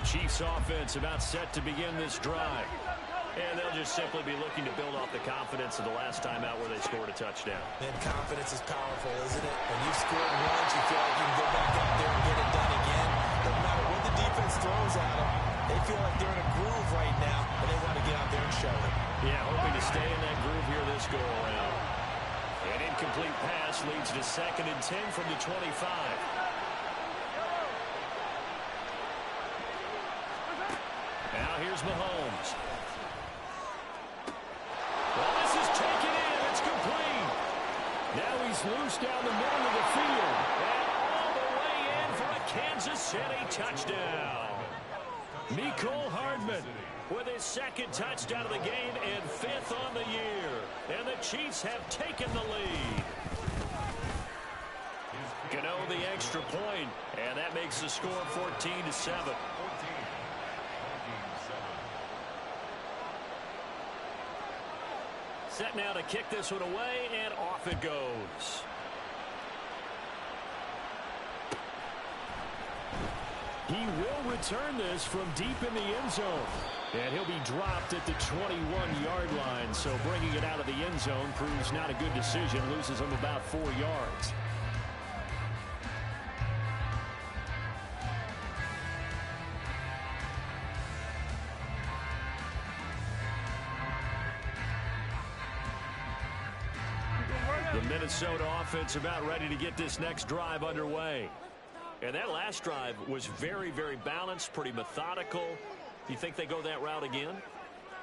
Chiefs offense about set to begin this drive. And they'll just simply be looking to build off the confidence of the last time out where they scored a touchdown. And confidence is powerful, isn't it? When you've scored once, you feel like you can go back out there and get it done again. No matter what the defense throws at them, they feel like they're in a groove right now, and they want to get out there and show it. Yeah, hoping to stay in that groove here this go-around. An incomplete pass leads to 2nd and 10 from the 25. Now here's Mahomes. Well, this is taken in. It's complete. Now he's loose down the middle of the field. And all the way in for a Kansas City touchdown. Mecole Hardman with his 2nd touchdown of the game and 5th on the year. And the Chiefs have taken the lead. Gano the extra point, and that makes the score 14-7. Set now to kick this one away, and off it goes. He will return this from deep in the end zone. And he'll be dropped at the 21-yard line. So bringing it out of the end zone proves not a good decision. Loses him about 4 yards. The Minnesota offense about ready to get this next drive underway. And that last drive was very, very balanced, pretty methodical. Do you think they go that route again?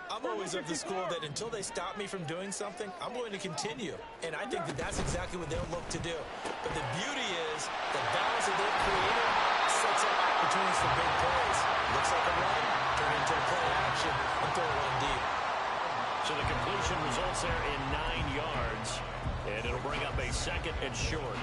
I'm always of the school that until they stop me from doing something, I'm going to continue. And I think that that's exactly what they'll look to do. But the beauty is the balance that they've created sets up opportunities for big plays. Looks like a run, turn into a play action, and throw one deep. So the completion results there in 9 yards. And it'll bring up a 2nd and short.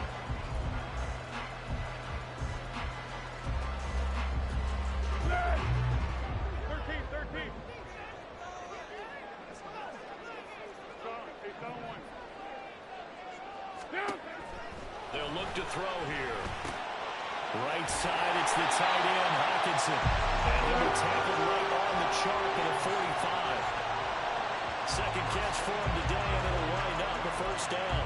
They'll look to throw here. Right side, it's the tight end, Hockenson. And he'll be tackled right on the chalk at a 45. 2nd catch for him today, and it'll wind up a 1st down.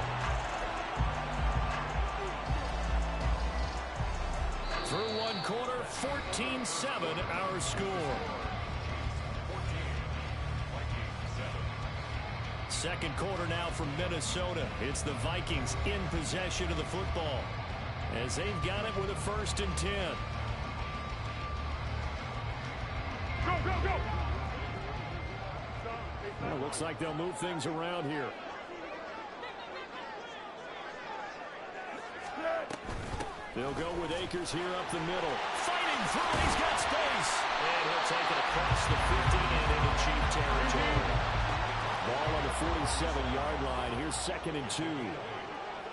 Through 1 quarter, 14-7 our score. 2nd quarter now from Minnesota. It's the Vikings in possession of the football as they've got it with a 1st and 10. Go, go, go! Well, looks like they'll move things around here. They'll go with Akers here up the middle. Fighting through, he's got space. And he'll take it across the 50 and into Chief territory. Ball on the 47-yard line. Here's 2nd and 2.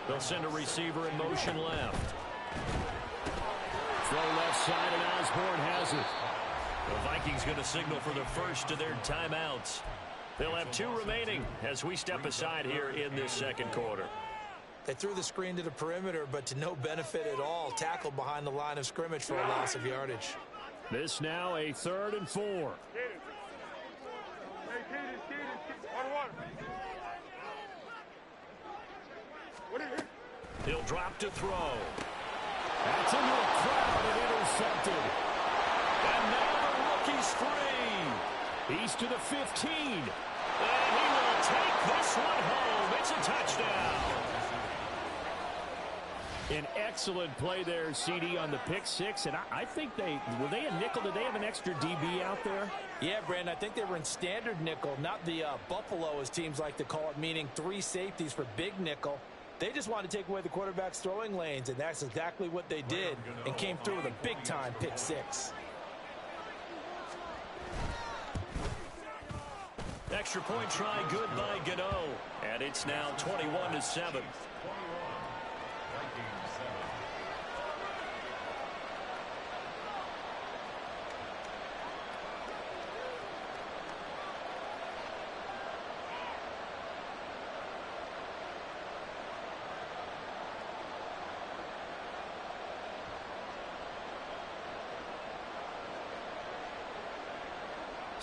They'll send a receiver in motion left. Throw left side, and Osborne has it. The Vikings going to signal for the first of their timeouts. They'll have 2 remaining as we step aside here in this 2nd quarter. They threw the screen to the perimeter, but to no benefit at all. Tackled behind the line of scrimmage for a loss of yardage. This now a 3rd and 4. He'll drop to throw. That's into a crowd and intercepted. And now the rookie's free. He's to the 15. And he will take this one home. It's a touchdown. An excellent play there, CD, on the pick 6. And I think were they a nickel? Did they have an extra DB out there? Yeah, Brandon, I think they were in standard nickel, not the Buffalo, as teams like to call it, meaning 3 safeties for big nickel. They just wanted to take away the quarterback's throwing lanes, and that's exactly what they did and came through with a big-time pick 6. Extra point try good by Gano. And it's now 21-7.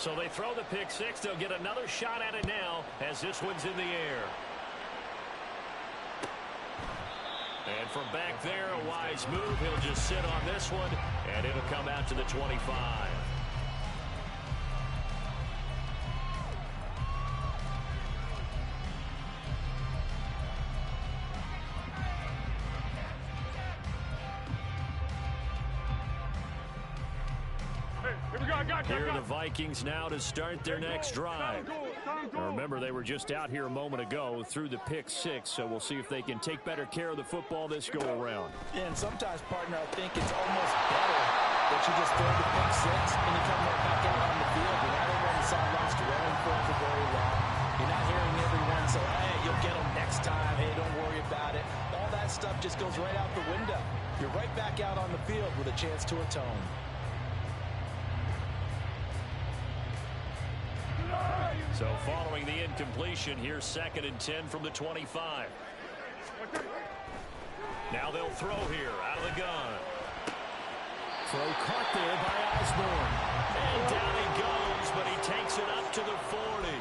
So they throw the pick six. They'll get another shot at it now as this one's in the air. And from back there, a wise move. He'll just sit on this one, and it'll come out to the 25. Here are the Vikings now to start their next drive. Now remember, they were just out here a moment ago through the pick six, so we'll see if they can take better care of the football this go-around. And sometimes, partner, I think it's almost better that you just throw the pick six and you come right back out on the field. You're not over on the sidelines dwelling for it for very long. You're not hearing everyone say, hey, you'll get them next time. Hey, don't worry about it. All that stuff just goes right out the window. You're right back out on the field with a chance to atone. So following the incompletion, here's 2nd and 10 from the 25. Now they'll throw here out of the gun. Throw caught there by Osborne. And down he goes, but he takes it up to the 40.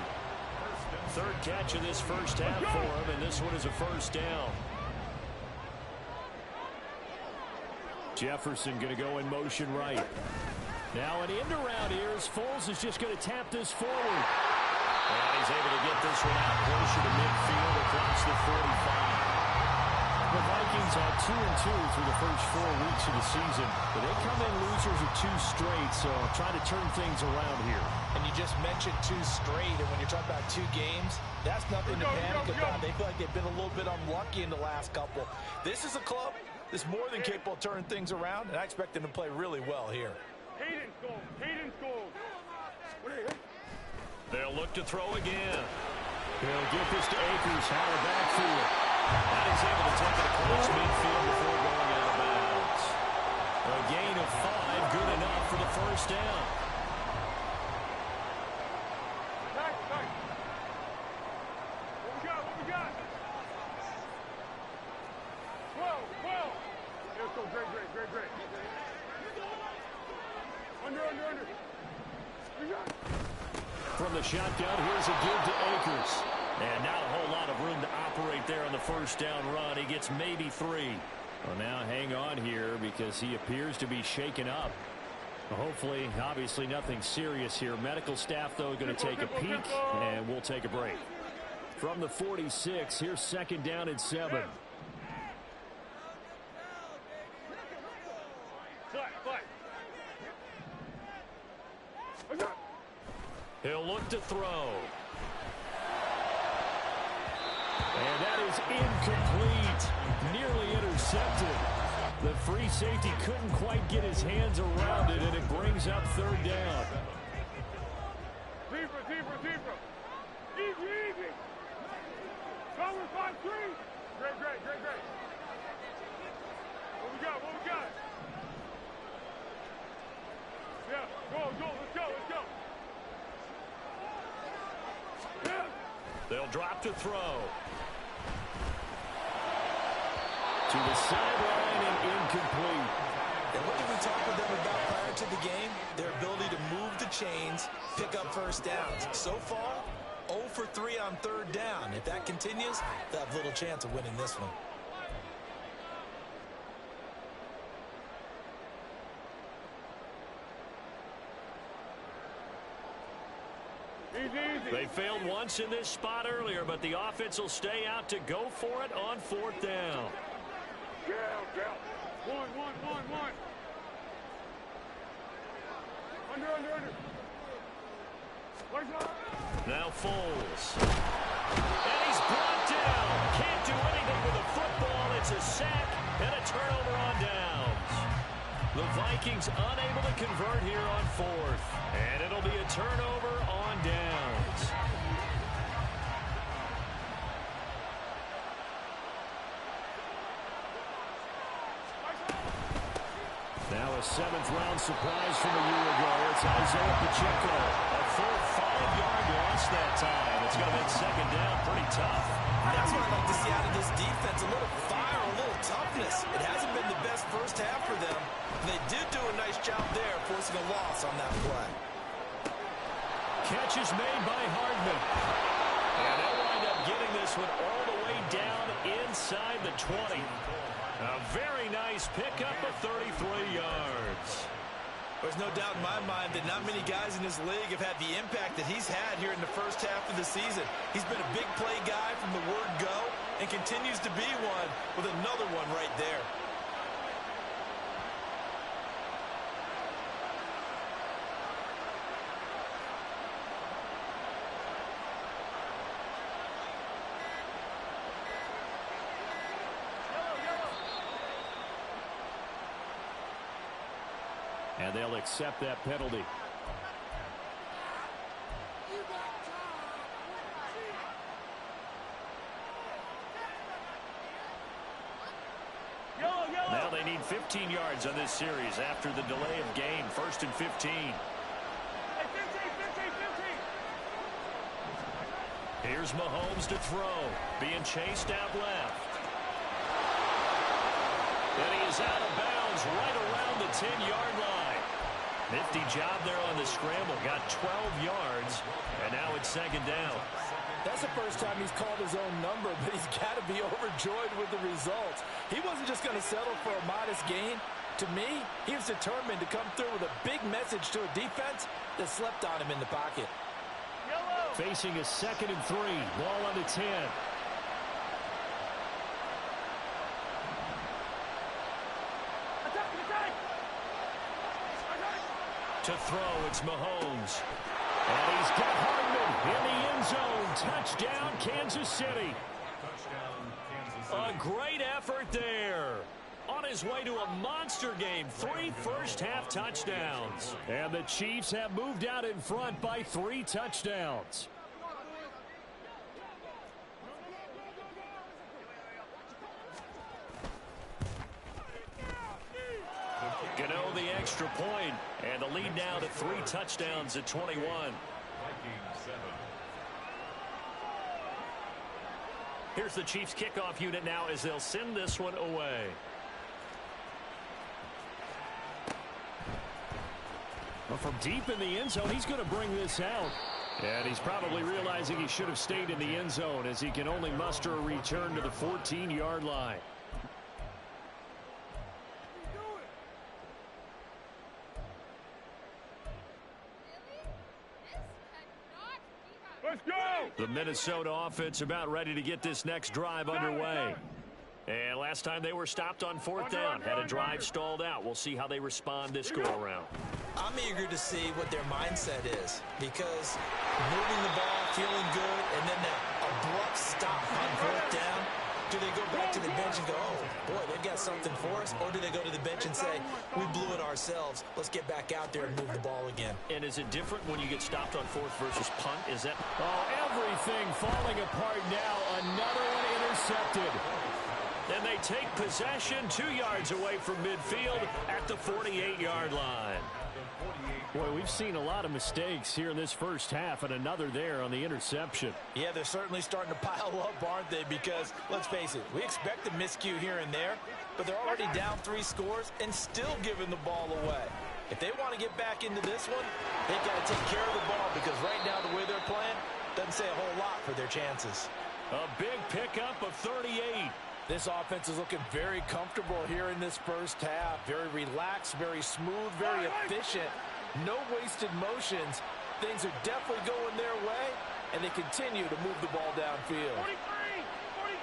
Third catch of this first half for him, and this one is a first down. Jefferson going to go in motion right. Now an end around here as Foles is just going to tap this forward. And he's able to get this one out closer to midfield across the 45. The Vikings are 2-2 through the first 4 weeks of the season. But they come in losers of 2 straight, so trying to turn things around here. And you just mentioned 2 straight, and when you're talking about 2 games, that's nothing to panic about. They feel like they've been a little bit unlucky in the last couple. This is a club that's more than capable of turning things around, and I expect them to play really well here. Hayden scores. They'll look to throw again. He'll get this to Akers out of backfield. And he's able to take it across midfield before going out of bounds. A gain of 5, good enough for the first down. Nice. What we got? 12. Let's go, great. Under. We got it. From the shotgun, here's a give to Akers. And not a whole lot of room to operate there on the first down run. He gets maybe 3. Well, now hang on here because he appears to be shaken up. Hopefully, obviously nothing serious here. Medical staff, though, going to take a peek, and we'll take a break. From the 46, here's 2nd down and 7. He'll look to throw. And that is incomplete. Nearly intercepted. The free safety couldn't quite get his hands around it, and it brings up 3rd down. Deeper. Easy. Cover 5-3. Great. What we got? Yeah, go. Let's go. They'll drop to throw. To the sideline and incomplete. And what did we talk with them about prior to the game? Their ability to move the chains, pick up first downs. So far, 0 for 3 on 3rd down. If that continues, they'll have little chance of winning this one. They failed once in this spot earlier, but the offense will stay out to go for it on 4th down. One. Under. Now Foles. And he's brought down. Can't do anything with the football. It's a sack and a turnover on downs. The Vikings unable to convert here on 4th. And it'll be a turnover on downs. Now a 7th-round surprise from a year ago. It's Isaiah Pacheco. A full 5-yard loss that time. It's going to make 2nd down pretty tough. That's what I'd like to see out of this defense. A little fire, a little toughness. It hasn't been the best first half for them. They did do a nice job there, forcing a loss on that play. Catch is made by Hardman. And they'll wind up getting this one all the way down inside the 20. A very nice pickup of 33 yards. There's no doubt in my mind that not many guys in this league have had the impact that he's had here in the first half of the season. He's been a big play guy from the word go and continues to be one with another one right there. And they'll accept that penalty. Now they need 15 yards on this series after the delay of game. 1st and 15. Here's Mahomes to throw. Being chased out left. And he is out of bounds right around the 10-yard line. Nifty job there on the scramble. Got 12 yards, and now it's 2nd down. That's the first time he's called his own number, but he's got to be overjoyed with the results. He wasn't just going to settle for a modest gain. To me, he was determined to come through with a big message to a defense that slept on him in the pocket. Facing a 2nd and 3. Ball on the 10. To throw, it's Mahomes. And he's got Hardman in the end zone. Touchdown, Kansas City. A great effort there. On his way to a monster game. 3 first-half touchdowns. And the Chiefs have moved out in front by 3 touchdowns. Gano the extra point, and the lead now to 3 touchdowns at 21. Here's the Chiefs kickoff unit now as they'll send this one away. Well, from deep in the end zone, he's going to bring this out. And he's probably realizing he should have stayed in the end zone as he can only muster a return to the 14-yard line. Let's go! The Minnesota offense about ready to get this next drive underway. And last time they were stopped on 4th down, had a drive stalled out. We'll see how they respond this go-around. I'm eager to see what their mindset is, because moving the ball, feeling good, and then that abrupt stop on 4th down, do they go back to the bench and go, oh, boy, they've got something for us? Or do they go to the bench and say, we blew it ourselves, let's get back out there and move the ball again? And is it different when you get stopped on 4th versus punt? Is that... Oh, everything falling apart now. Another one intercepted. Then they take possession 2 yards away from midfield at the 48-yard line. Boy, we've seen a lot of mistakes here in this first half, and another there on the interception. Yeah, they're certainly starting to pile up, aren't they? Because, let's face it, we expect a miscue here and there, but they're already down 3 scores and still giving the ball away. If they want to get back into this one, they've got to take care of the ball, because right now the way they're playing doesn't say a whole lot for their chances. A big pickup of 38. This offense is looking very comfortable here in this first half. Very relaxed, very smooth, very efficient. No wasted motions. Things are definitely going their way, and they continue to move the ball downfield. 43! 43!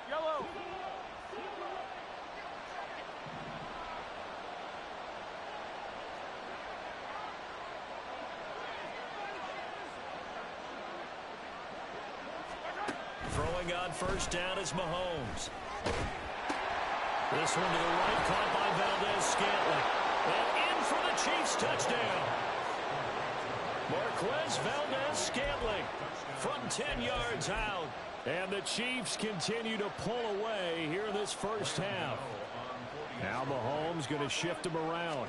Yellow! Throwing on 1st down is Mahomes. This one to the right, caught by Valdez-Scantling. And in for the Chiefs touchdown. Marquez Valdez-Scantling from 10 yards out. And the Chiefs continue to pull away here in this first half. Now Mahomes going to shift him around.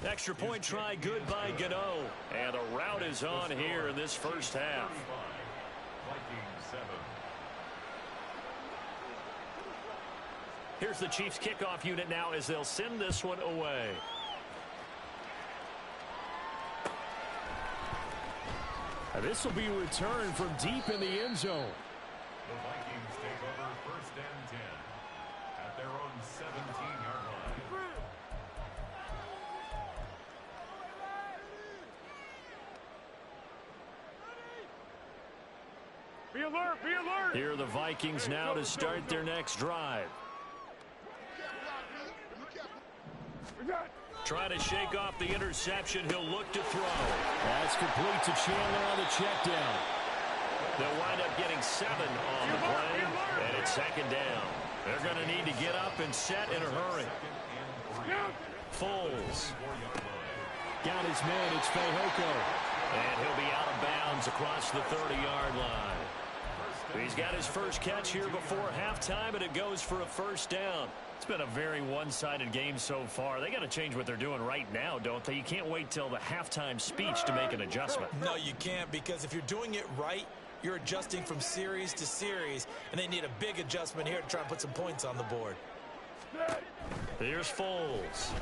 Extra point try good by Gano. And a rout is on here in this first half. Here's the Chiefs kickoff unit now as they'll send this one away. This will be returned from deep in the end zone. The Vikings take over 1st and 10 at their own 17-yard line. Be alert, be alert. Here are the Vikings now to start their next drive. Trying to shake off the interception. He'll look to throw. That's complete to Chandler on the check down. They'll wind up getting 7 on the play, and it's 2nd down. They're going to need to get up and set in a hurry. Foles. Got his man. It's Fehoko. And he'll be out of bounds across the 30-yard line. He's got his first catch here before halftime, and it goes for a 1st down. It's been a very one-sided game so far. They got to change what they're doing right now, don't they? You can't wait till the halftime speech to make an adjustment. No, you can't, because if you're doing it right, you're adjusting from series to series, and they need a big adjustment here to try and put some points on the board. Here's Foles.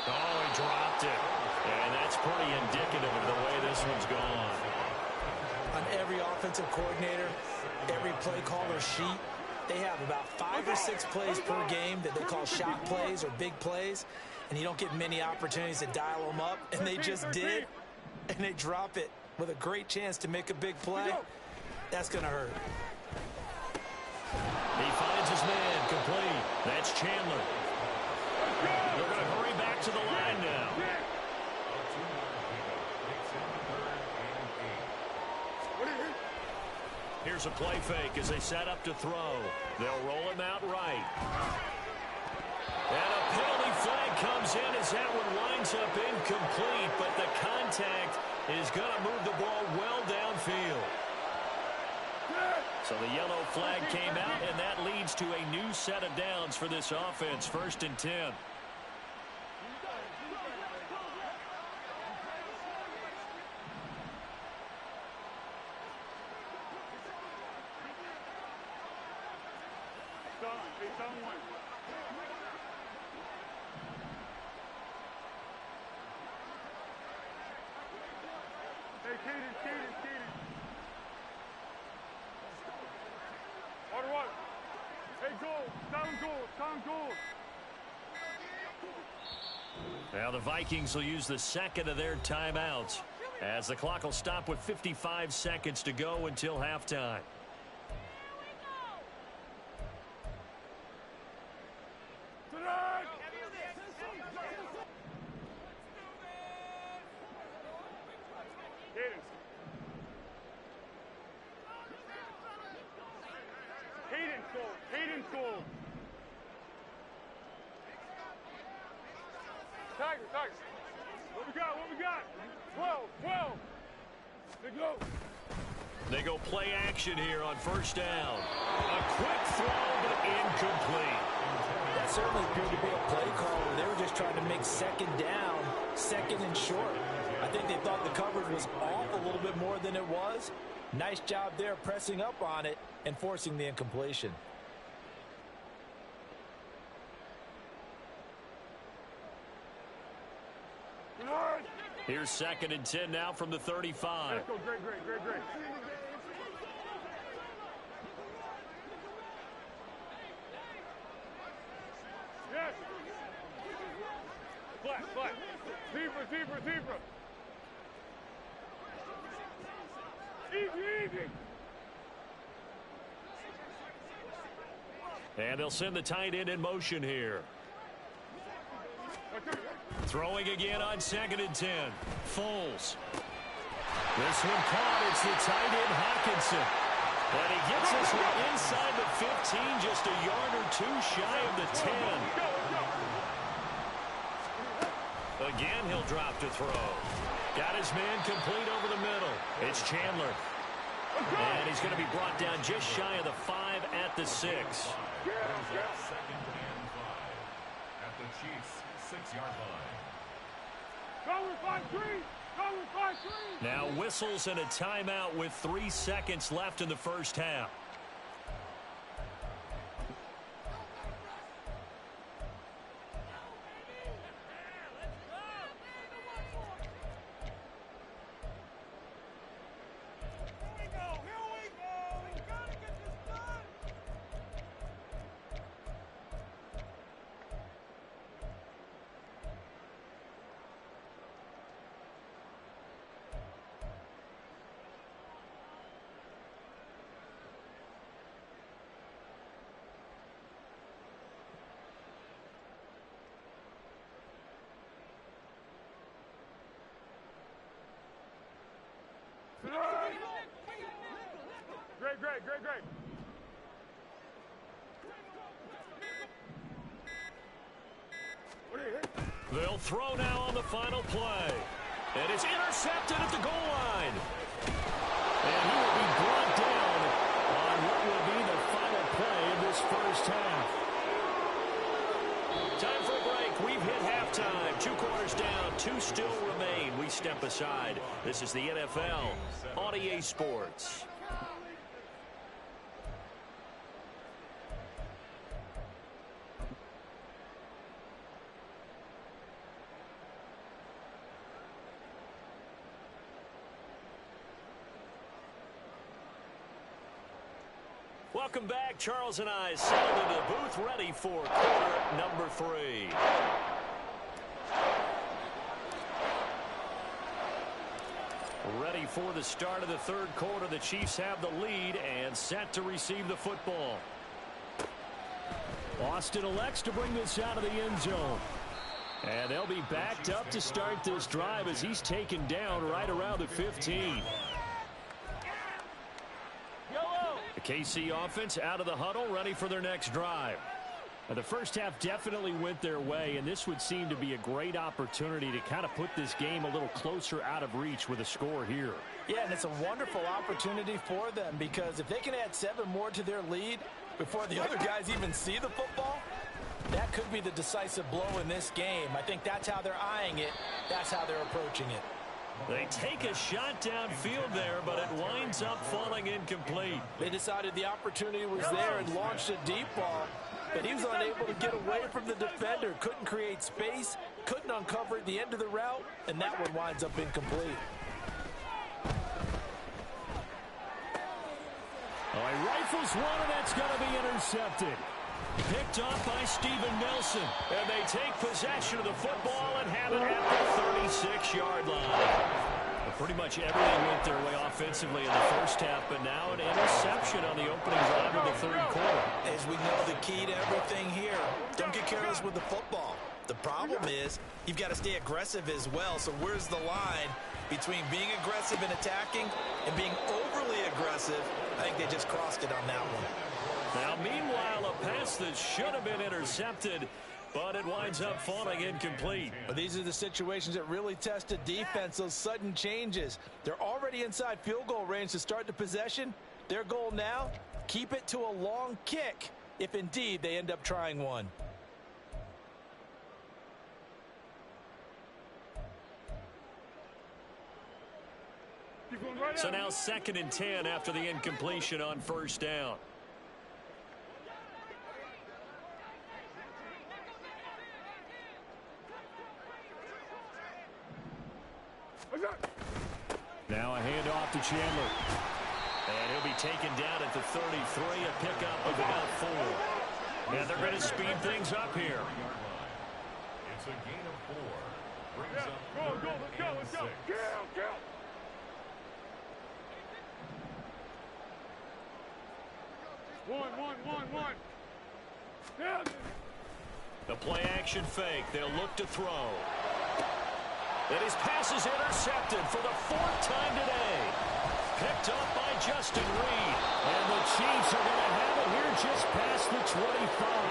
Oh, he dropped it. And that's pretty indicative of the way this one's gone. On every offensive coordinator, every play caller sheet, they have about 5 or 6 plays per game that they call shot plays or big plays, and you don't get many opportunities to dial them up, and they just did, and they drop it with a great chance to make a big play. That's going to hurt. He finds his man complete. That's Chandler. They're going to hurry back to the line now. Here's a play fake as they set up to throw. They'll roll him out right. And a penalty flag comes in as that one winds up incomplete, but the contact is going to move the ball well downfield. So the yellow flag came out, and that leads to a new set of downs for this offense. 1st and 10. Now the Vikings will use the 2nd of their timeouts as the clock will stop with 55 seconds to go until halftime. They go play action here on 1st down. A quick throw, but incomplete. That certainly appeared to be a play call where they were just trying to make 2nd down, 2nd and short. I think they thought the coverage was off a little bit more than it was. Nice job there pressing up on it and forcing the incompletion. Here's 2nd and 10 now from the 35. Let's go, great. Yes. Flat. Zebra. Easy. And they'll send the tight end in motion here. Throwing again on 2nd and 10. Foles. This one caught. It's the tight end Hockenson. And he gets this one inside the 15, just a yard or 2 shy of the 10. Again, he'll drop to throw. Got his man complete over the middle. It's Chandler. And he's going to be brought down just shy of the 5 at the 6. Second and 5 at the Chiefs' 6-yard line. Go with 5-3. Go with 5-3. Now whistles and a timeout with 3 seconds left in the first half. Great. They'll throw now on the final play. And it's intercepted at the goal line. And he will be brought down on what will be the final play of this first half. Time for a break. We've hit halftime. 2 quarters down. 2 still remain. We step aside. This is the NFL on EA Sports. Welcome back. Charles and I settled into the booth, ready for quarter number 3. Ready for the start of the third quarter. The Chiefs have the lead and set to receive the football. Austin elects to bring this out of the end zone. And they'll be backed up to start this drive as he's taken down right around the 15. The KC offense out of the huddle, ready for their next drive. Now, the first half definitely went their way, and this would seem to be a great opportunity to kind of put this game a little closer out of reach with a score here. Yeah, and it's a wonderful opportunity for them because if they can add 7 more to their lead before the other guys even see the football, that could be the decisive blow in this game. I think that's how they're eyeing it. That's how they're approaching it. They take a shot downfield there, but it winds up falling incomplete. They decided the opportunity was there and launched a deep ball, but he was unable to get away from the defender. Couldn't create space, couldn't uncover at the end of the route, and that one winds up incomplete. Oh, he rifles one, and that's going to be intercepted. Picked off by Steven Nelson. And they take possession of the football and have it at the 36-yard line. Pretty much everything went their way offensively in the first half, but now an interception on the opening drive of the third quarter. As we know, the key to everything here, don't get careless with the football. The problem is you've got to stay aggressive as well. So where's the line between being aggressive and attacking and being overly aggressive? I think they just crossed it on that one. Now, meanwhile, a pass that should have been intercepted, but it winds up falling incomplete. But these are the situations that really test a defense, those sudden changes. They're already inside field goal range to start the possession. Their goal now, keep it to a long kick, if indeed they end up trying one. So now 2nd and 10 after the incompletion on first down. Now a handoff to Chandler. And he'll be taken down at the 33, a pickup of about 4. And they're going to speed things up here. It's a gain of 4. Brings up Let's go. Kill. One. Yeah. The play action fake. They'll look to throw. And his pass is intercepted for the 4th time today. Picked up by Justin Reed. And the Chiefs are going to have it here just past the 25.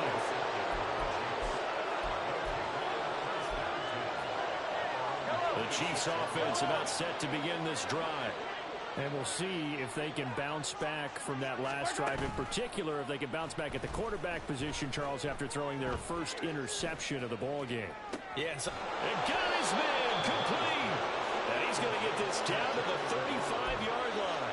The Chiefs offense about set to begin this drive. And we'll see if they can bounce back from that last drive. In particular, if they can bounce back at the quarterback position, Charles, after throwing their first interception of the ball game. Yes. And got his man complete. And he's going to get this down to the 35-yard line.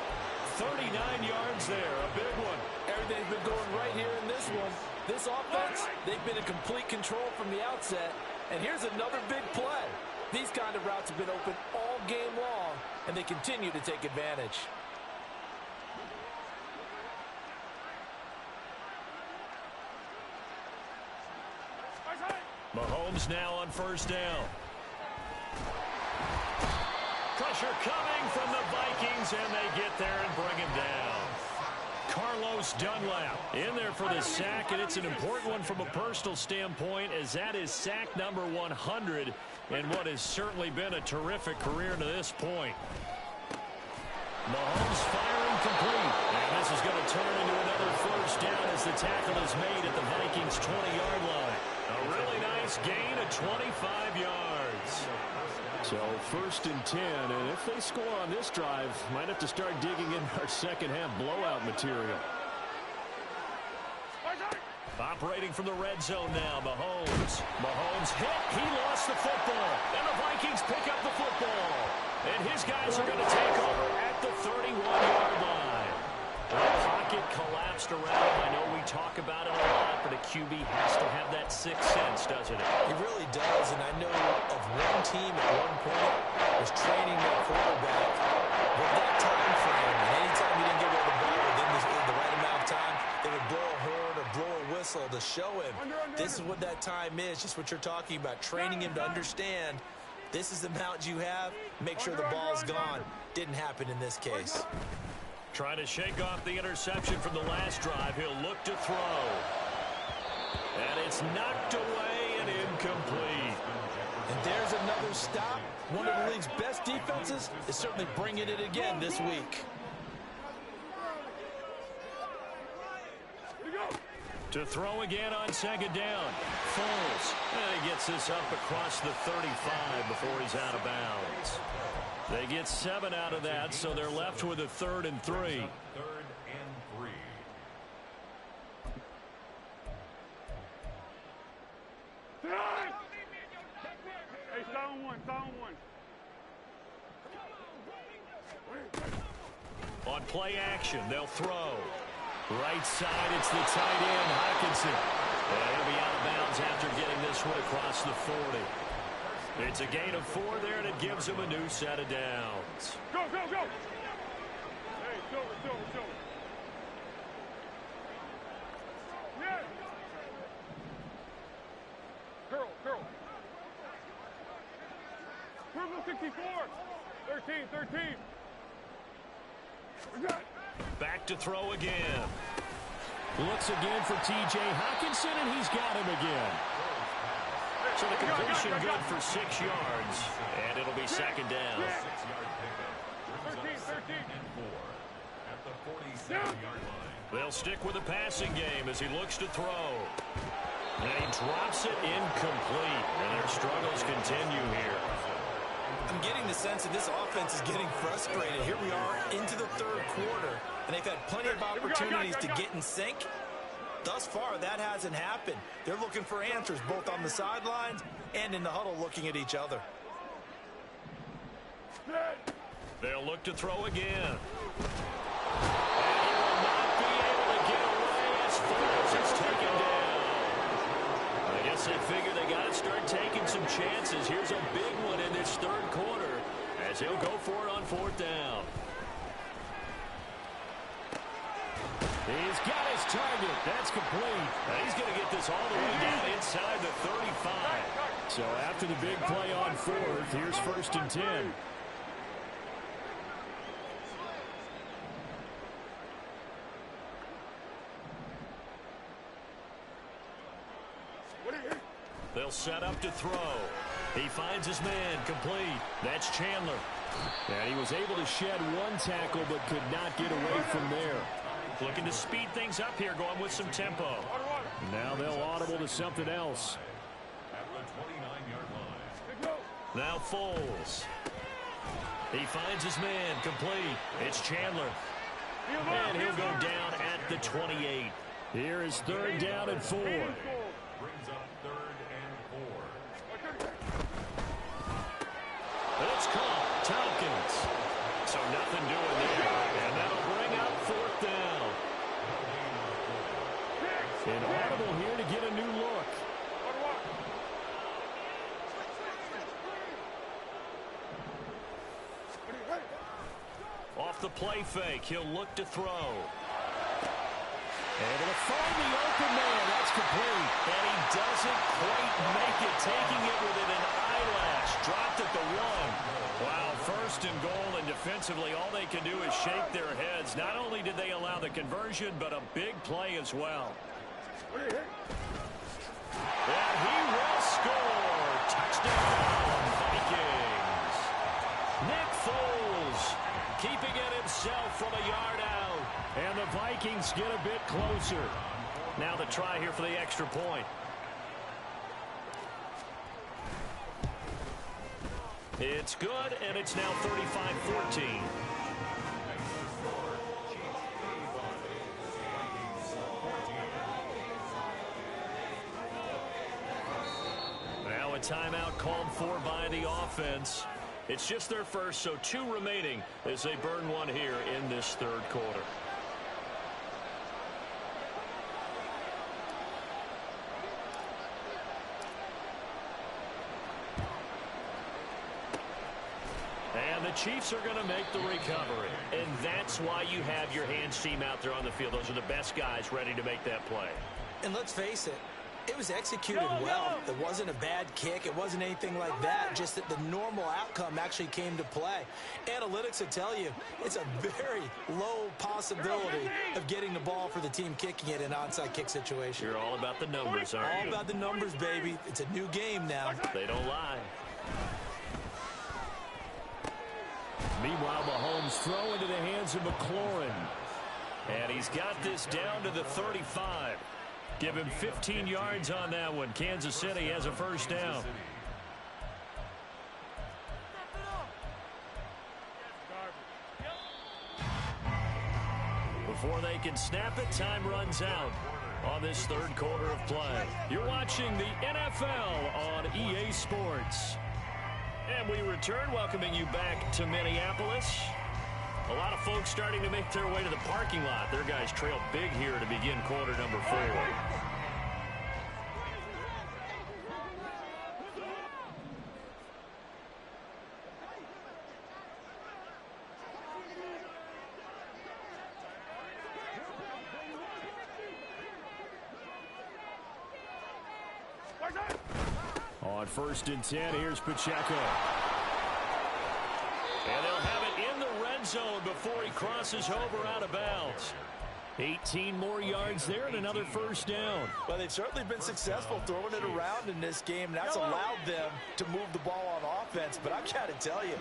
39 yards there, a big one. Everything's been going right here in this one. This offense, they've been in complete control from the outset. And here's another big play. These kind of routes have been open all game long, and they continue to take advantage. Mahomes now on first down. Pressure coming from the Vikings, and they get there and bring him down. Carlos Dunlap in there for the sack, and it's an important one from a personal standpoint, as that is sack number 100 in what has certainly been a terrific career to this point. Mahomes firing complete, and this is going to turn into another first down as the tackle is made at the Vikings' 20-yard line. A really nice gain of 25 yards. So first and 10, and if they score on this drive, might have to start digging in our second half blowout material. Operating from the red zone now, Mahomes. Mahomes hit, he lost the football, and the Vikings pick up the football. And his guys are going to take over at the 31-yard line. The pocket collapsed around him. I know we talk about it a lot, but a QB has to have that sixth sense, doesn't it? He really does, and I know of one team at one point was training their quarterback with that time frame. And anytime he didn't get rid of the ball within the right amount of time, they would blow a horn or blow a whistle to show him this is what that time is, just what you're talking about, training him to understand this is the amount you have, make sure the ball's gone. Didn't happen in this case. Trying to shake off the interception from the last drive. He'll look to throw. And it's knocked away and incomplete. And there's another stop. One of the league's best defenses is certainly bringing it again this week. To throw again on second down. Foles. And he gets this up across the 35 before he's out of bounds. They get 7 out of that, so they're left with a 3rd and 3. 3rd and 3. Hey, sound one. On play action, they'll throw. Right side, it's the tight end, Hockenson. And he'll be out of bounds after getting this one across the 40. It's a gain of 4 there, and it gives him a new set of downs. Go! Hey, Silver. Yeah! Curl. Purple 64! 13. Back to throw again. Looks again for T.J. Hockenson, and he's got him again. So the completion good for 6 yards, and it'll be second down. 6-yard pickup. 13. And 4 at the 47-yard line. They'll stick with the passing game as he looks to throw. And he drops it incomplete, and their struggles continue here. I'm getting the sense that this offense is getting frustrated. Here we are into the 3rd quarter, and they've had plenty of opportunities to get in sync. Thus far, that hasn't happened. They're looking for answers both on the sidelines and in the huddle looking at each other. They'll look to throw again. And he will not be able to get away as Foles is taken down. I guess they figure they got to start taking some chances. Here's a big one in this 3rd quarter as he'll go for it on 4th down. He's got his target. That's complete. He's going to get this all the way down inside the 35. So after the big play on 4th, here's 1st and 10. They'll set up to throw. He finds his man complete. That's Chandler. And he was able to shed 1 tackle but could not get away from there. Looking to speed things up here, going with some tempo. Now they'll audible to something else. At the 29-yard line. Now Foles. He finds his man, complete. It's Chandler. And he'll go down at the 28. Here is 3rd down and 4. Brings up 3rd and 4. And it's caught. Tompkins. So nothing doing there. And that'll bring up 4th down. Inaudible here to get a new look. Off the play fake, he'll look to throw. Able to find the open man. That's complete. And he doesn't quite make it, taking it within an eyelash. Dropped at the 1. Wow, 1st and goal, and defensively, all they can do is shake their heads. Not only did they allow the conversion, but a big play as well. And he will score. Touchdown, Vikings. Nick Foles keeping it himself from a yard out. And the Vikings get a bit closer. Now the try here for the extra point. It's good, and it's now 35-14. Now a timeout called for by the offense. It's just their first, so 2 remaining as they burn one here in this 3rd quarter. And the Chiefs are going to make the recovery. And that's why you have your hands team out there on the field. Those are the best guys ready to make that play. And let's face it, it was executed well. It wasn't a bad kick. It wasn't anything like that. Just that the normal outcome actually came to play. Analytics will tell you it's a very low possibility of getting the ball for the team kicking it in an onside kick situation. You're all about the numbers, aren't you? All about the numbers, baby. It's a new game now. They don't lie. Meanwhile, Mahomes throw into the hands of McLaurin. And he's got this down to the 35. Give him 15 yards on that one. Kansas City has a 1st down. Before they can snap it, time runs out on this 3rd quarter of play. You're watching the NFL on EA Sports. And we return, welcoming you back to Minneapolis. A lot of folks starting to make their way to the parking lot. Their guys trail big here to begin quarter number 4. On 1st and 10, here's Pacheco. And they'll have it in the red zone before he crosses over out of bounds. 18 more yards there and another 1st down. Well, they've certainly been successful throwing it around in this game, and that's allowed them to move the ball on offense. But I've got to tell you,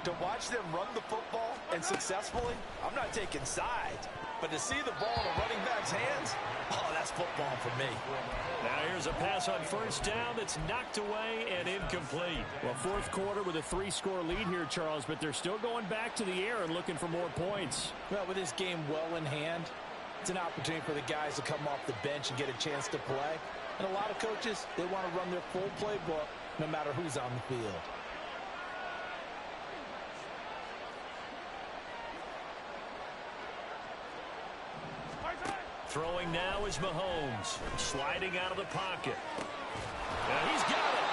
to watch them run the football and successfully, I'm not taking sides. But to see the ball in a running back's hands, oh, that's football for me. Now here's a pass on 1st down that's knocked away and incomplete. Well, 4th quarter with a 3-score lead here, Charles, but they're still going back to the air and looking for more points. Well, with this game well in hand, it's an opportunity for the guys to come off the bench and get a chance to play. And a lot of coaches, they want to run their full playbook no matter who's on the field. Throwing now is Mahomes, sliding out of the pocket. And he's got it.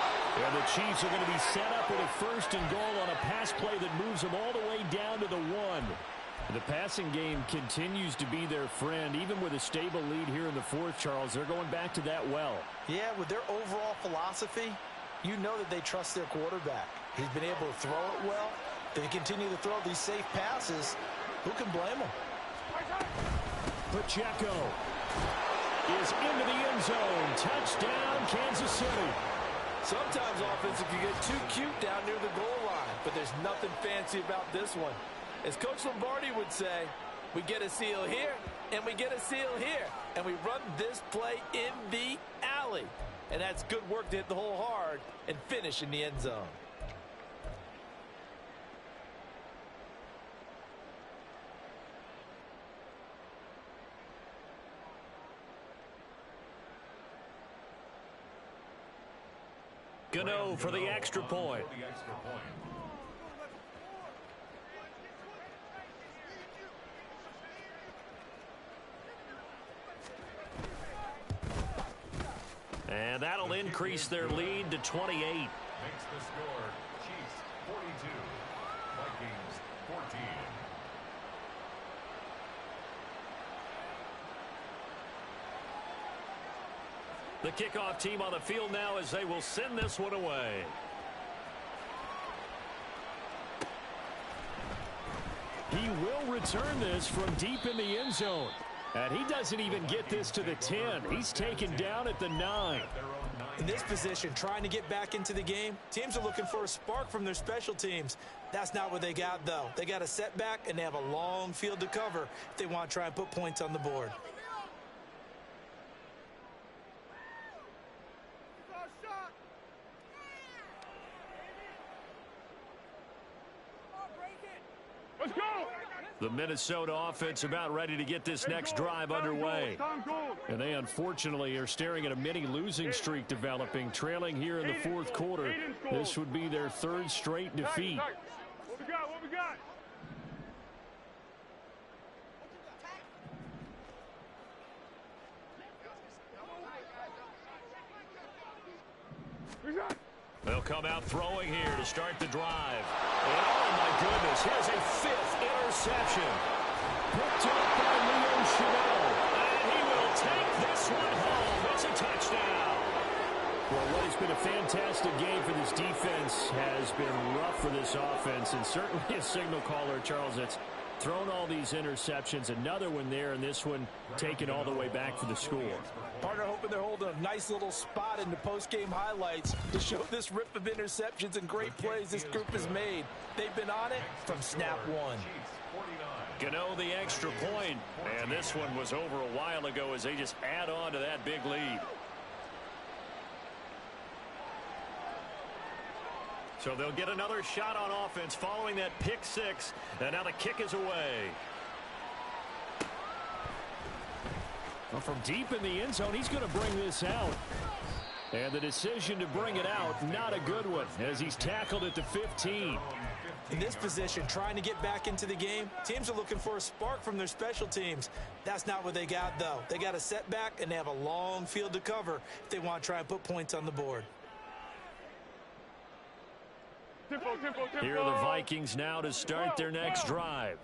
And the Chiefs are going to be set up with a 1st and goal on a pass play that moves them all the way down to the 1. The passing game continues to be their friend. Even with a stable lead here in the 4th, Charles, they're going back to that well. Yeah, with their overall philosophy, you know that they trust their quarterback. He's been able to throw it well. If they continue to throw these safe passes, who can blame them? Pacheco is into the end zone. Touchdown, Kansas City. Sometimes offense can get too cute down near the goal line, but there's nothing fancy about this one. As Coach Lombardi would say, we get a seal here, and we get a seal here, and we run this play in the alley. And that's good work to hit the hole hard and finish in the end zone. Gano for the extra point. And that'll increase their lead to 28. Makes the score Chiefs 42, Vikings 14. The kickoff team on the field now as they will send this one away. He will return this from deep in the end zone. And he doesn't even get this to the 10. He's taken down at the 9. In this position, trying to get back into the game, teams are looking for a spark from their special teams. That's not what they got, though. They got a setback, and they have a long field to cover if they want to try and put points on the board. Let's go! The Minnesota offense about ready to get this next drive underway. And they unfortunately are staring at a mini losing streak developing, trailing here in the fourth quarter. This would be their third straight defeat. What we got? What we got? They'll come out throwing here to start the drive. And oh my goodness, here's a fifth interception. Picked up by Leo Chenal. And he will take this one home. It's a touchdown. Well, what has been a fantastic game for this defense has been rough for this offense. And certainly a signal caller, Charles, that's thrown all these interceptions. Another one there, and this one taken all the way back for the score. Partner hoping they're holding a nice little spot in the post-game highlights to show this rip of interceptions and great plays this group has made. They've been on it from snap one. Gano the extra point, and this one was over a while ago as they just add on to that big lead. So they'll get another shot on offense following that pick six, and now the kick is away. Well, from deep in the end zone, he's going to bring this out. And the decision to bring it out, not a good one, as he's tackled at the 15. In this position, trying to get back into the game, teams are looking for a spark from their special teams. That's not what they got, though. They got a setback, and they have a long field to cover if they want to try and put points on the board. Here are the Vikings now to start their next drive.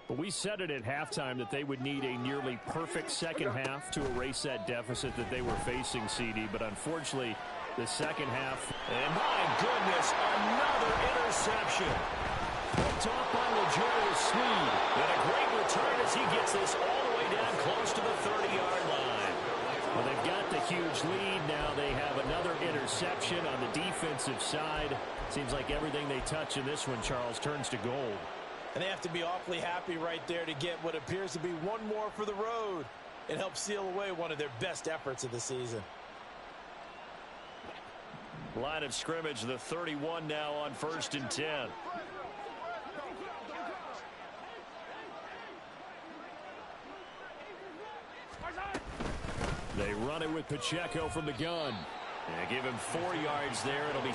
But we said it at halftime that they would need a nearly perfect second half to erase that deficit that they were facing, CD. But unfortunately, the second half, and my goodness, another interception. Picked off by L'Jarius Sneed. And a great return as he gets this all the way down close to the 30-yard line. Well, they've got the huge lead. Now they have another interception on the defensive side. Seems like everything they touch in this one, Charles, turns to gold. And they have to be awfully happy right there to get what appears to be one more for the road and help seal away one of their best efforts of the season. Line of scrimmage, the 31 now on 1st and 10. They run it with Pacheco from the gun. They give him 4 yards there. It'll be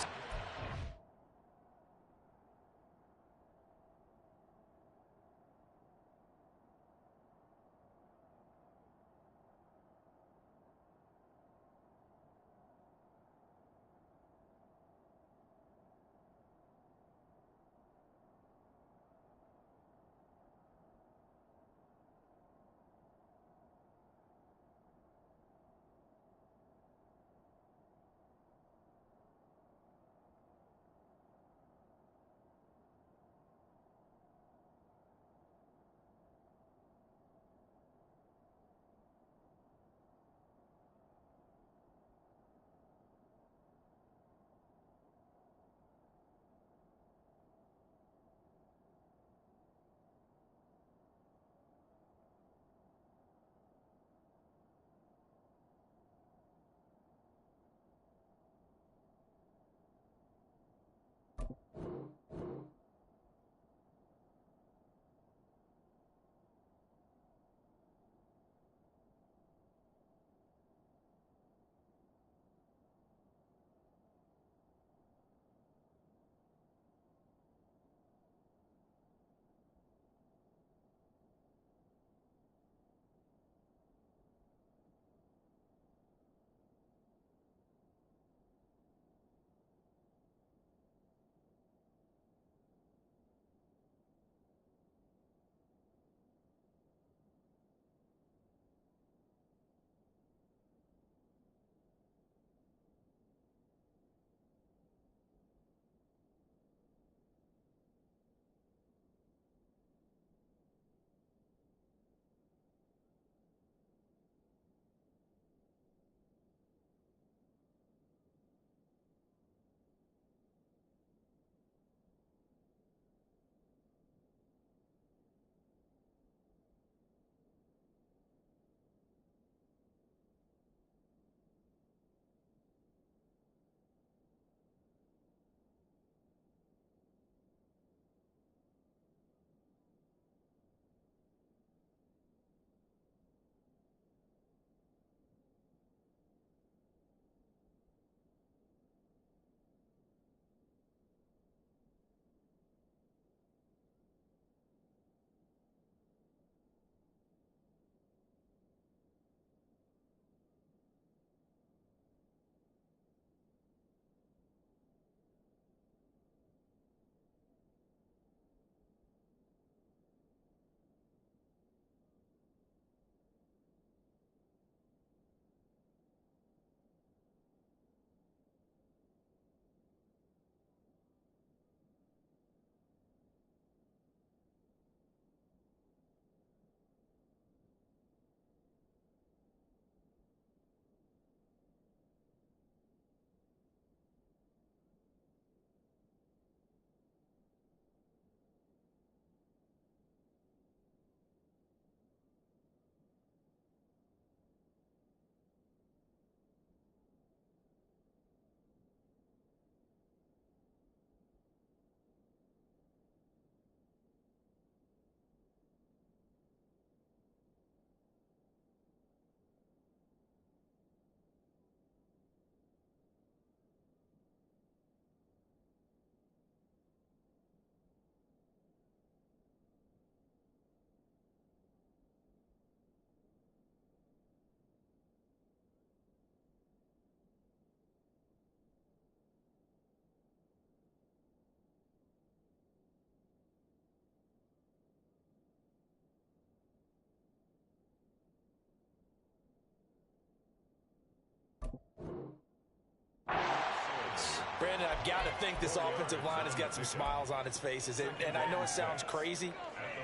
Brandon, I've got to think this offensive line has got some smiles on its faces. And I know it sounds crazy,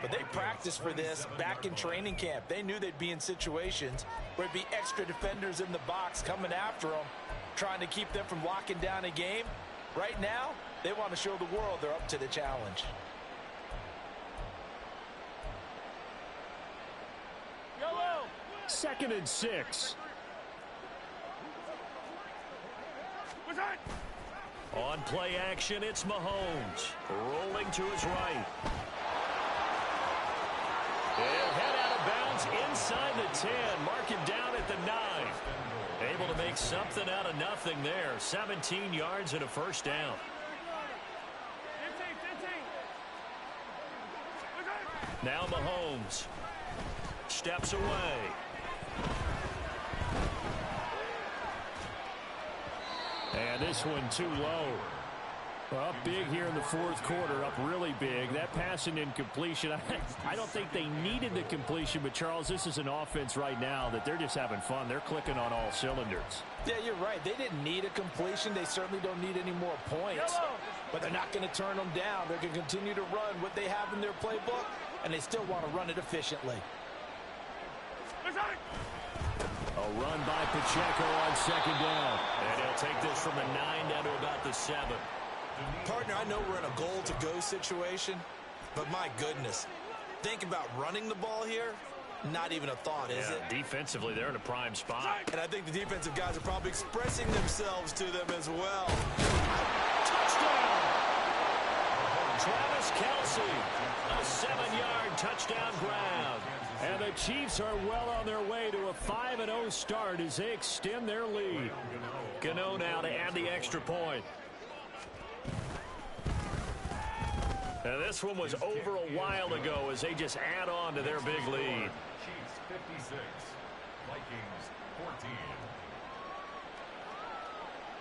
but they practiced for this back in training camp. They knew they'd be in situations where it'd be extra defenders in the box coming after them, trying to keep them from locking down a game. Right now, they want to show the world they're up to the challenge. Yellow. 2nd and 6. What's that? On play action, it's Mahomes. Rolling to his right. He'll head out of bounds inside the 10. Mark him down at the 9. Able to make something out of nothing there. 17 yards and a first down. 15. What's that? Now Mahomes steps away. And this one too low. Up big here in the 4th quarter, up really big. That pass and incompletion, I don't think they needed the completion, but Charles, this is an offense right now that they're just having fun. They're clicking on all cylinders. Yeah, you're right. They didn't need a completion. They certainly don't need any more points. But they're not going to turn them down. They're going to continue to run what they have in their playbook, and they still want to run it efficiently. What's that? A run by Pacheco on 2nd down. And he'll take this from the 9 down to about the 7. Partner, I know we're in a goal-to-go situation, but my goodness, think about running the ball here. Not even a thought, is it? Defensively, they're in a prime spot. And I think the defensive guys are probably expressing themselves to them as well. Touchdown! Travis Kelce, a 7-yard touchdown grab. And the Chiefs are well on their way to a 5-0 start as they extend their lead. Gano now to add the extra point. And this one was over a while ago as they just add on to their big lead. Chiefs 56, Vikings 14.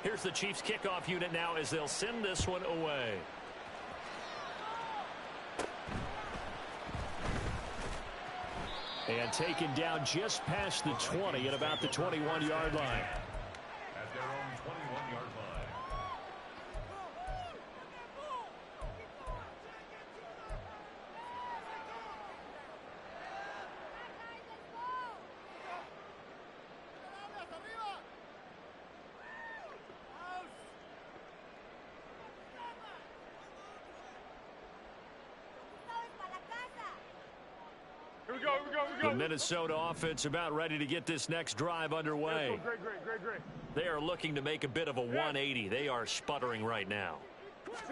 Here's the Chiefs kickoff unit now as they'll send this one away. And taken down just past the 20 at about the 21-yard line. At their own 21-yard line. Here we go. The Minnesota offense about ready to get this next drive underway. Great. They are looking to make a bit of a 180. They are sputtering right now.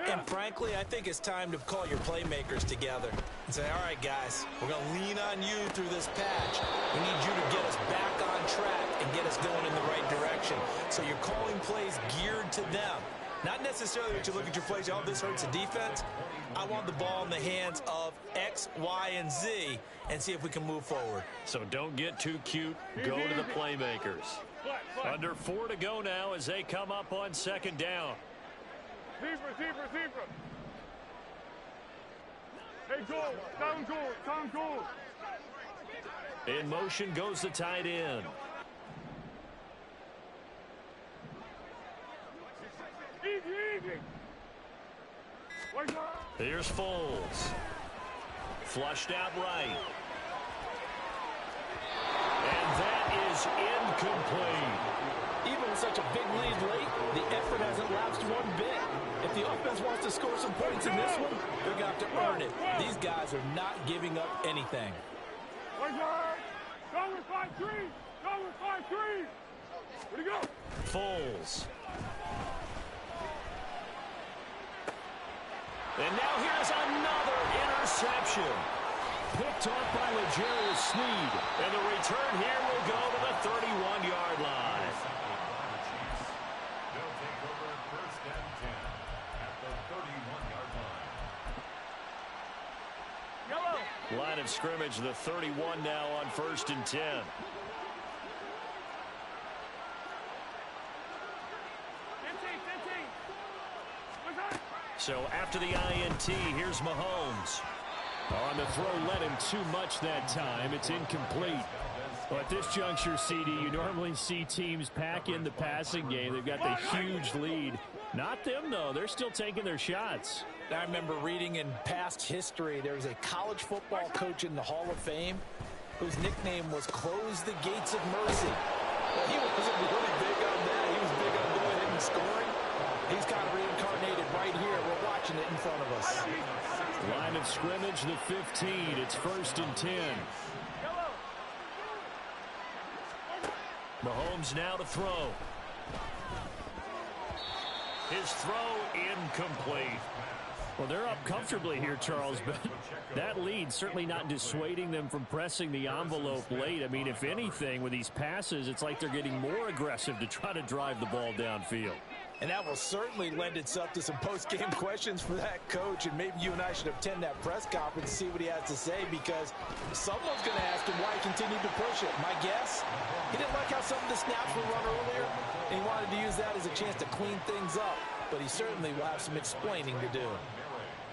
And frankly, I think it's time to call your playmakers together and say, all right, guys, we're going to lean on you through this patch. We need you to get us back on track and get us going in the right direction. So you're calling plays geared to them. Not necessarily that you look at your plays, oh, this hurts the defense. I want the ball in the hands of X, Y, and Z and see if we can move forward. So don't get too cute. Go to the playmakers. Under 4 to go now as they come up on 2nd down. Receiver. Hey, goal. Down goal. In motion goes the tight end. Easy. Here's Foles. Flushed out right. And that is incomplete. Even with such a big lead late, the effort hasn't lapsed one bit. If the offense wants to score some points in this one, they're going to have to earn it. These guys are not giving up anything. Go with 5-3. Where'd he go? Foles. And now here's another interception. Picked off by L'Jarius Sneed. And the return here will go to the 31-yard line. They'll take over 1st and 10 at the 31-yard line. Yellow. Line of scrimmage, the 31 now on 1st and 10. 15. What's that? So after the INT, here's Mahomes. On the throw, led him too much that time. It's incomplete. Well, at this juncture, CD, you normally see teams pack in the passing game. They've got the huge lead. Not them, though. They're still taking their shots. I remember reading in past history, there was a college football coach in the Hall of Fame whose nickname was Close the Gates of Mercy. Well, he wasn't really big on that. He was big on going ahead and scoring. He's kind of reincarnated right here. We're watching it in front of us. Line of scrimmage, the 15. It's 1st and 10. Mahomes now to throw. His throw incomplete. Well, they're up comfortably here, Charles, but that lead certainly not dissuading them from pressing the envelope late. I mean, if anything, with these passes, it's like they're getting more aggressive to try to drive the ball downfield. And that will certainly lend itself to some post-game questions for that coach, and maybe you and I should attend that press conference and see what he has to say, because someone's going to ask him why he continued to push it. My guess, he didn't like how some of the snaps were run earlier, and he wanted to use that as a chance to clean things up, but he certainly will have some explaining to do.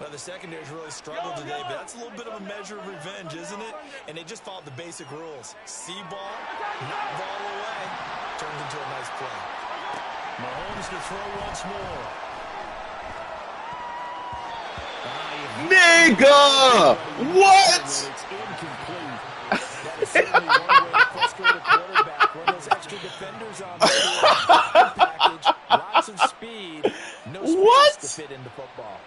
Well, the secondary's really struggled today, but that's a little bit of a measure of revenge, isn't it? And they just followed the basic rules. See ball, knock ball away. Turns into a nice play. Mahomes to throw once more. Nigga! What? It's incomplete. That is certainly one way to frustrate a quarterback. Run those extra defenders on the field. Package, lots of speed, no space to fit into football.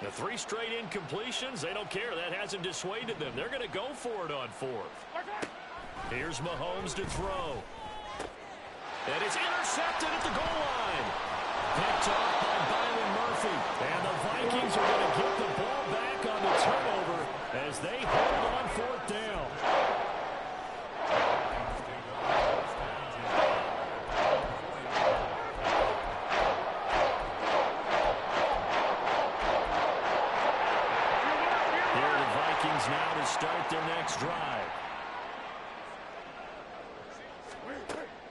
The 3 straight incompletions, they don't care. That hasn't dissuaded them. They're going to go for it on 4th. Here's Mahomes to throw. And it's intercepted at the goal line. Picked off by Byron Murphy. And the Vikings are going to get the ball back on the turnover as they hold on 4th down. Now to start their next drive.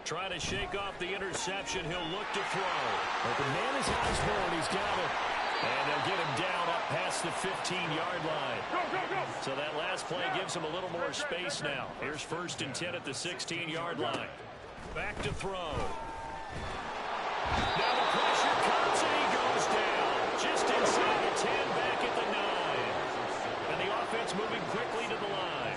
Trying to shake off the interception. He'll look to throw. But the man is Osborne. He's got it. And they'll get him down up past the 15-yard line. So that last play gives him a little more space now. Here's 1st and 10 at the 16-yard line. Back to throw. Now the pressure comes and he goes down. Just inside the 10, back at the 9. And the offense moving quickly to the line.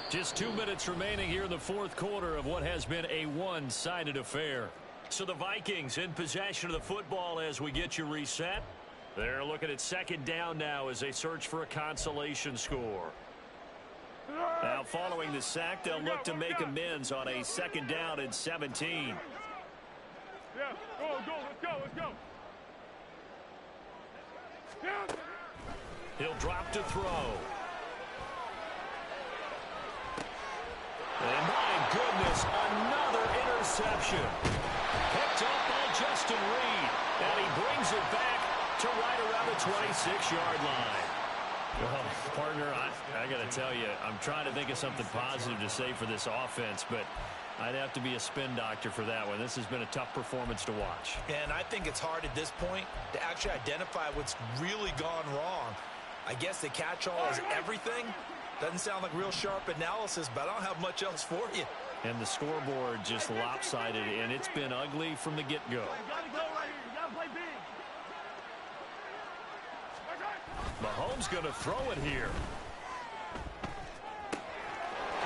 Just 2 minutes remaining here in the 4th quarter of what has been a one-sided affair. So the Vikings in possession of the football as we get you reset. They're looking at 2nd down now as they search for a consolation score. Now following the sack, they'll look to make amends on a 2nd down and 17. Yeah, go, let's go. He'll drop to throw. And my goodness, another interception. Picked up by Justin Reed. And he brings it back to right around the 26-yard line. Well, partner, I got to tell you, I'm trying to think of something positive to say for this offense, but I'd have to be a spin doctor for that one. This has been a tough performance to watch. And I think it's hard at this point to actually identify what's really gone wrong. I guess the catch-all is everything. Doesn't sound like real sharp analysis, but I don't have much else for you. And the scoreboard just lopsided, and it's been ugly from the get-go. You gotta go right here. You gotta play big. Mahomes going to throw it here.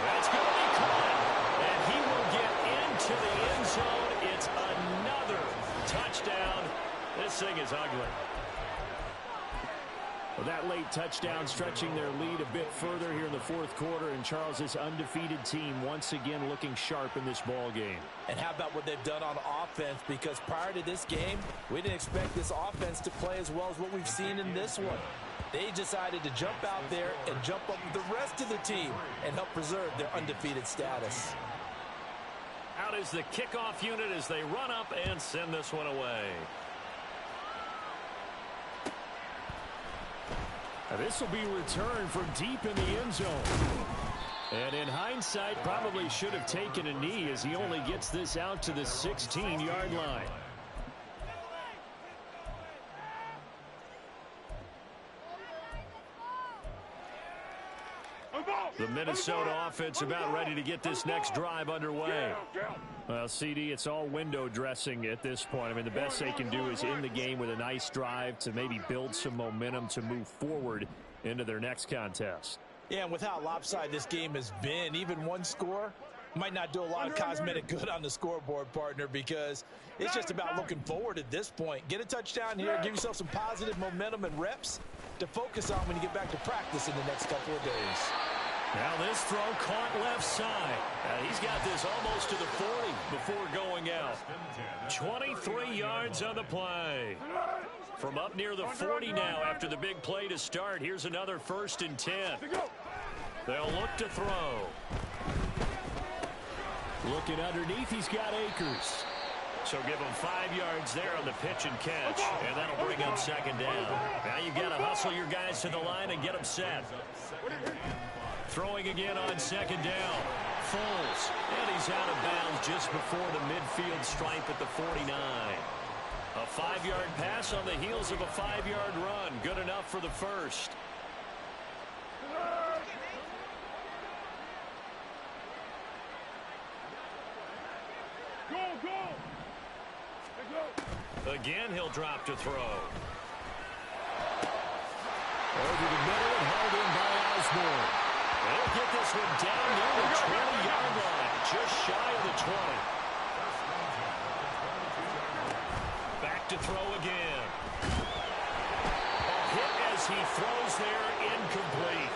That's going to be caught. And he will get into the end zone. It's another touchdown. This thing is ugly. Well, that late touchdown stretching their lead a bit further here in the 4th quarter, and Charles' undefeated team once again looking sharp in this ball game. And how about what they've done on offense? Because prior to this game, we didn't expect this offense to play as well as what we've seen in this one. They decided to jump out there and jump up with the rest of the team and help preserve their undefeated status. Out is the kickoff unit as they run up and send this one away. Now this will be returned from deep in the end zone. And in hindsight, probably should have taken a knee as he only gets this out to the 16-yard line. The Minnesota offense about ready to get this next drive underway. Well, CD, it's all window dressing at this point. I mean, the best they can do is in the game with a nice drive to maybe build some momentum to move forward into their next contest. Yeah, and with how lopsided this game has been, even one score might not do a lot of cosmetic good on the scoreboard, partner, because it's just about looking forward at this point. Get a touchdown here, give yourself some positive momentum and reps to focus on when you get back to practice in the next couple of days. Now this throw caught left side. He's got this almost to the 40 before going out. 23 yards on the play. From up near the 40 now after the big play to start. Here's another 1st and 10. They'll look to throw. Looking underneath, he's got Akers. So give him 5 yards there on the pitch and catch. And that'll bring up 2nd down. Now you've got to hustle your guys to the line and get them set. Throwing again on 2nd down. Foles. And he's out of bounds just before the midfield stripe at the 49. A 5-yard pass on the heels of a 5-yard run. Good enough for the first. Again, he'll drop to throw. Over the middle and held in by Osborne. They'll get this one down near the 20-yard line, just shy of the 20. Back to throw again. A hit as he throws there, incomplete.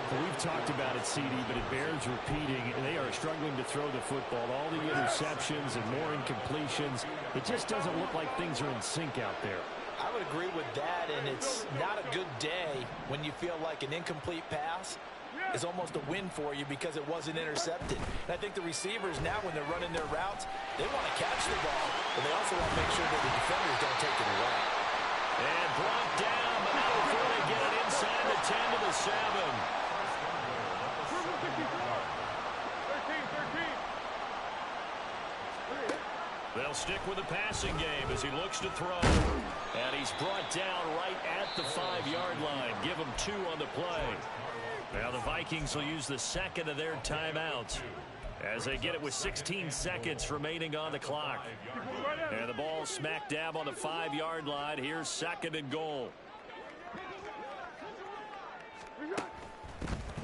We've talked about it, CD, but it bears repeating. They are struggling to throw the football. All the interceptions and more incompletions. It just doesn't look like things are in sync out there. I would agree with that, and it's not a good day when you feel like an incomplete pass is almost a win for you because it wasn't intercepted. And I think the receivers now, when they're running their routes, they want to catch the ball, but they also want to make sure that the defenders don't take it away. And brought down, but now before they get it inside the 10 to the 7. 13. They'll stick with the passing game as he looks to throw. And he's brought down right at the 5-yard line. Give him 2 on the play. Now the Vikings will use the 2nd of their timeouts as they get it with 16 seconds remaining on the clock. And the ball smack dab on the 5-yard line. Here's 2nd and goal.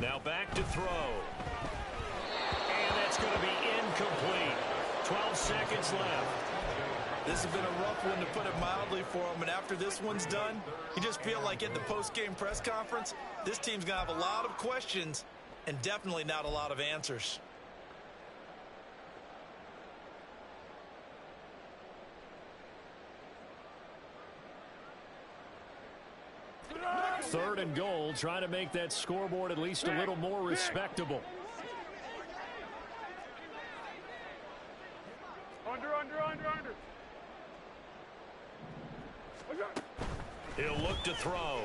Now back to throw. And that's going to be incomplete. 12 seconds left. This has been a rough one, to put it mildly, for him. And after this one's done, you just feel like at the post-game press conference, this team's going to have a lot of questions and definitely not a lot of answers. Third and goal, trying to make that scoreboard at least a little more respectable. Under. He'll look to throw.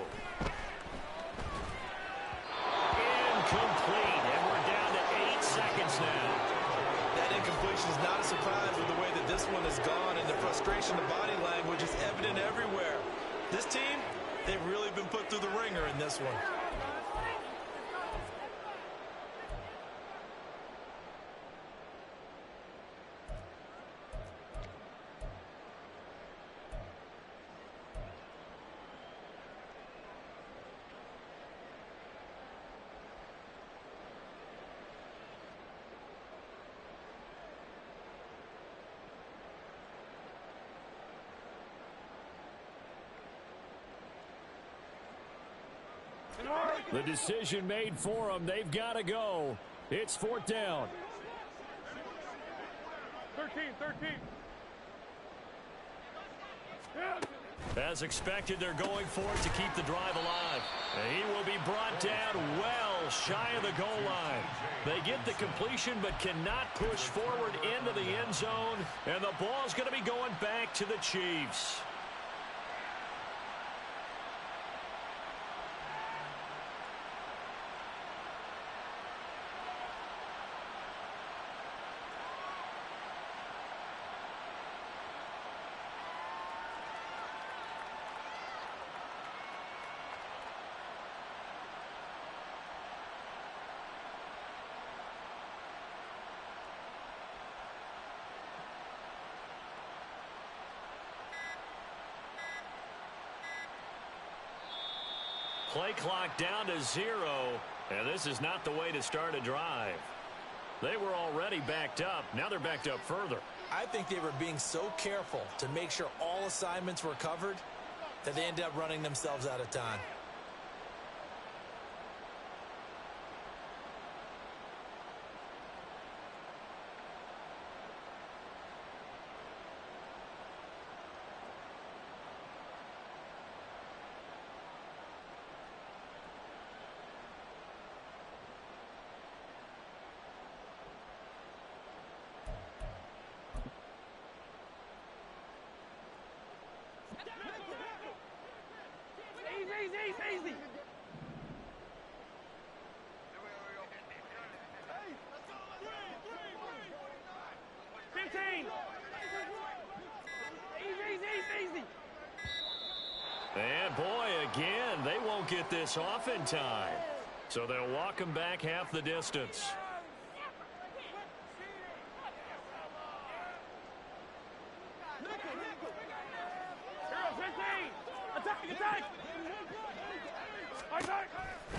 Incomplete, and we're down to 8 seconds now. That incompletion is not a surprise with the way that this one has gone, and the frustration, the body language is evident everywhere. This team, they've really been put through the ringer in this one. The decision made for them. They've got to go. It's 4th down. 13. As expected, they're going for it to keep the drive alive. And he will be brought down well shy of the goal line. They get the completion but cannot push forward into the end zone. And the ball's going to be going back to the Chiefs. Play clock down to 0, and this is not the way to start a drive. They were already backed up. Now they're backed up further. I think they were being so careful to make sure all assignments were covered that they ended up running themselves out of time. Easy. 15. Easy. And boy, again, they won't get this off in time. So they'll walk him back half the distance.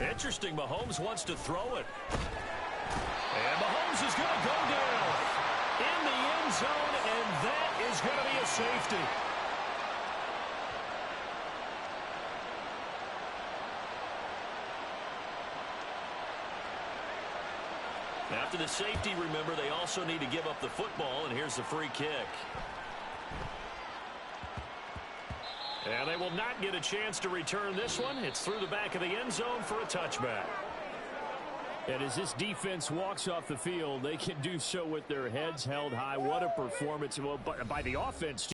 Interesting, Mahomes wants to throw it. And Mahomes is going to go down in the end zone, and that is going to be a safety. After the safety, remember, they also need to give up the football, and here's the free kick. And they will not get a chance to return this one. It's through the back of the end zone for a touchback. And as this defense walks off the field, they can do so with their heads held high. What a performance by the offense.